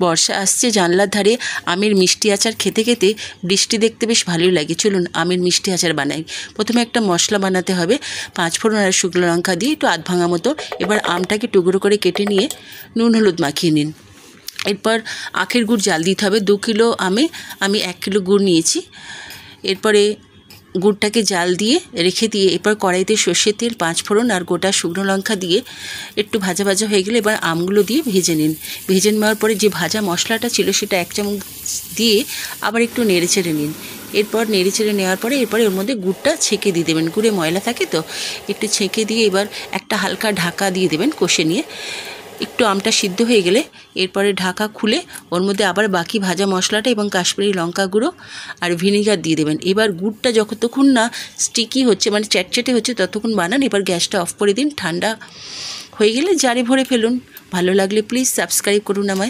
বর্ষা আসছে, জানলার ধারে আমের মিষ্টি আচার খেতে খেতে বৃষ্টি দেখতে বেশ ভালোই লাগে। চলুন আমের মিষ্টি আচার বানাই। প্রথমে একটা মশলা বানাতে হবে। 5 ফোড়ন আর শুকনো লঙ্কা দিয়ে একটু আধ ভাঙা মতো। এবার আমটাকে টুকরো করে কেটে নিয়ে নুন হলুদ মাখিয়ে নিন। এরপর আখের গুড় জাল দিতে হবে। 2 কিলো আমে আমি 1 কিলো গুড় নিয়েছি। এরপরে গুড়টাকে জাল দিয়ে রেখে দিয়ে এরপর কড়াইতে সর্ষের তেল, 5 ফোড়ন আর গোটা শুকনো লঙ্কা দিয়ে একটু ভাজা ভাজা হয়ে গেলে এবার আমগুলো দিয়ে ভেজে নিন। ভেজে নেওয়ার পরে যে ভাজা মশলাটা ছিল সেটা 1 চামচ দিয়ে আবার একটু নেড়ে চেড়ে নিন। এরপর নেড়ে চেড়ে নেওয়ার পরে এরপরে ওর মধ্যে গুড়টা ছেঁকে দিয়ে দেবেন। গুড়ে ময়লা থাকে তো একটু ছেঁকে দিয়ে এবার একটা হালকা ঢাকা দিয়ে দেবেন কষে নিয়ে। একটু আমটা সিদ্ধ হয়ে গেলে এরপরে ঢাকা খুলে ওর মধ্যে আবার বাকি ভাজা মশলাটা এবং কাশ্মীরি লঙ্কা গুঁড়ো আর ভিনিগার দিয়ে দেবেন। এবার গুড়টা যতক্ষণ না স্টিকি হচ্ছে মানে চ্যাটচ্যাটে হচ্ছে ততক্ষণ বানান। এবার গ্যাসটা অফ করে দিন। ঠান্ডা হয়ে গেলে জারে ভরে ফেলুন। ভালো লাগলে প্লিজ সাবস্ক্রাইব করুন আমায়।